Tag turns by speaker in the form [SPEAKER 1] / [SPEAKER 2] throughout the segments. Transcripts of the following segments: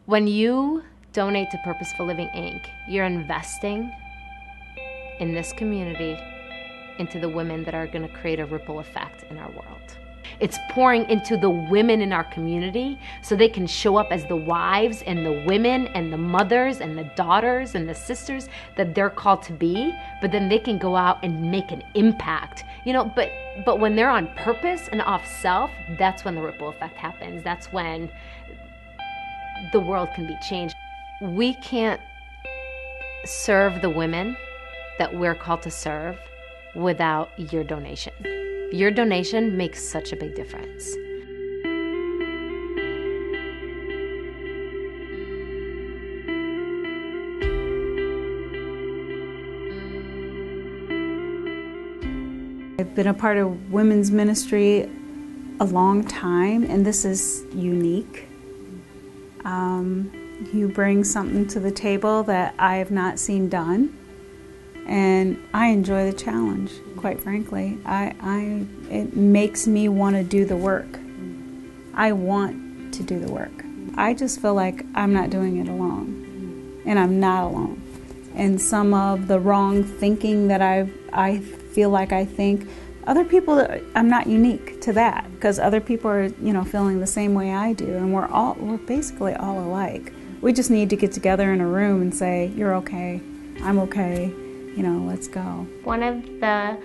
[SPEAKER 1] When you donate to Purposeful Living Inc., you're investing in this community into the women that are going to create a ripple effect in our world. It's pouring into the women in our community so they can show up as the wives and the women and the mothers and the daughters and the sisters that they're called to be, but then they can go out and make an impact. But when they're on purpose and off self, that's when the ripple effect happens. That's when the world can be changed. We can't serve the women that we're called to serve without your donation. Your donation makes such a big difference.
[SPEAKER 2] I've been a part of women's ministry a long time, and this is unique. You bring something to the table that I have not seen done, and I enjoy the challenge, quite frankly. It makes me want to do the work. I want to do the work. I just feel like I'm not doing it alone, and I'm not alone. And some of the wrong thinking that I feel like I think, other people, I'm not unique to that, because other people are, feeling the same way I do, and we're basically all alike. We just need to get together in a room and say, you're okay, I'm okay, let's go.
[SPEAKER 3] One of the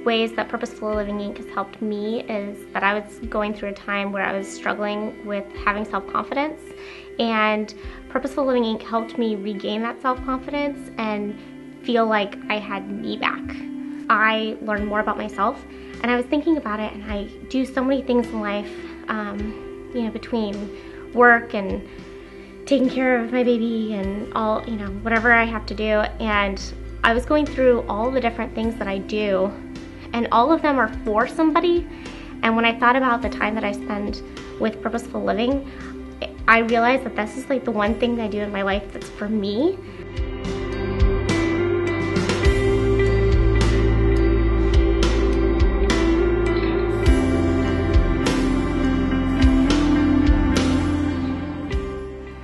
[SPEAKER 3] ways that Purposeful Living Inc. has helped me is that I was going through a time where I was struggling with having self-confidence, and Purposeful Living Inc. helped me regain that self-confidence and feel like I had me back. I learned more about myself, and I was thinking about it, and I do so many things in life, between work and taking care of my baby and all, whatever I have to do. And I was going through all the different things that I do, and all of them are for somebody. And when I thought about the time that I spend with Purposeful Living, I realized that this is like the one thing that I do in my life that's for me.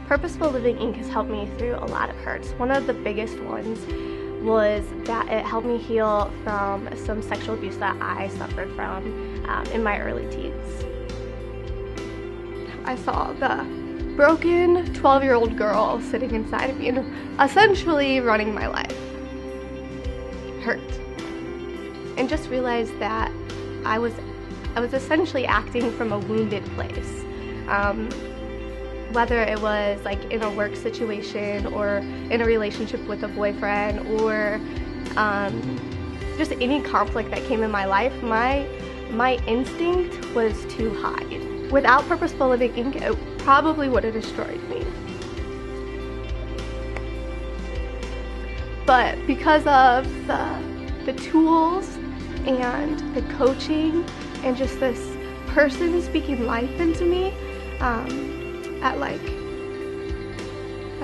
[SPEAKER 3] Purposeful Living Inc. has helped me through a lot of hurts. One of the biggest ones was that it helped me heal from some sexual abuse that I suffered from in my early teens. I saw the broken 12-year-old girl sitting inside of me and essentially running my life. Hurt. And just realized that I was essentially acting from a wounded place. Whether it was like in a work situation or in a relationship with a boyfriend or just any conflict that came in my life, my instinct was to hide. Without Purposeful Living Inc., it probably would have destroyed me. But because of the tools and the coaching and just this person speaking life into me, at I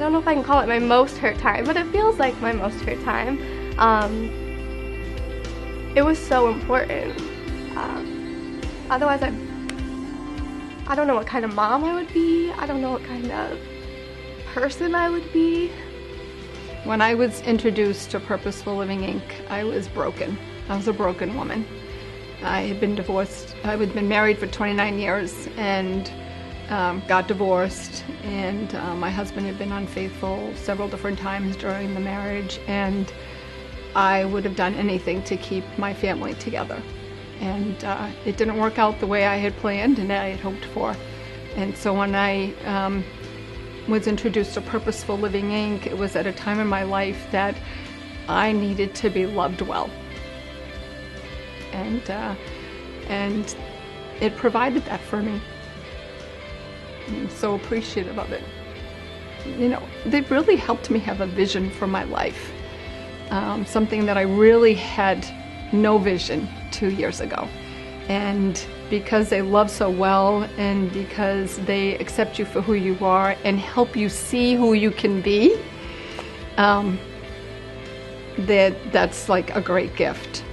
[SPEAKER 3] don't know if I can call it my most hurt time, but it feels like my most hurt time. It was so important. Otherwise, I don't know what kind of mom I would be. I don't know what kind of person I would be.
[SPEAKER 4] When I was introduced to Purposeful Living Inc., I was broken. I was a broken woman. I had been divorced. I had been married for 29 years and got divorced, and my husband had been unfaithful several different times during the marriage, and I would have done anything to keep my family together. And it didn't work out the way I had planned and I had hoped for. And so when I was introduced to Purposeful Living Inc., it was at a time in my life that I needed to be loved well. And it provided that for me. I'm so appreciative of it. They've really helped me have a vision for my life. Something that I really had no vision 2 years ago. And because they love so well and because they accept you for who you are and help you see who you can be, that's like a great gift.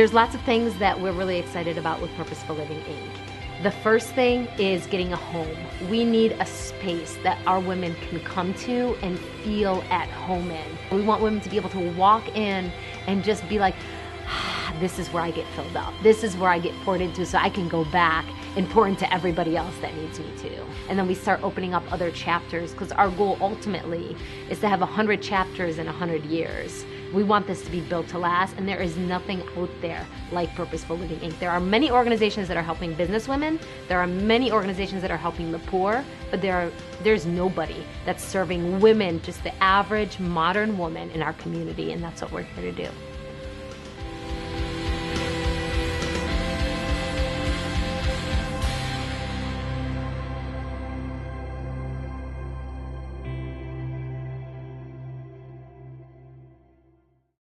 [SPEAKER 1] There's lots of things that we're really excited about with Purposeful Living Inc. The first thing is getting a home. We need a space that our women can come to and feel at home in. We want women to be able to walk in and just be like, this is where I get filled up. This is where I get poured into, so I can go back and pour into everybody else that needs me to. And then we start opening up other chapters, because our goal ultimately is to have 100 chapters in 100 years. We want this to be built to last, and there is nothing out there like Purposeful Living Inc. There are many organizations that are helping business women. There are many organizations that are helping the poor, but there's nobody that's serving women, just the average modern woman in our community, and that's what we're here to do.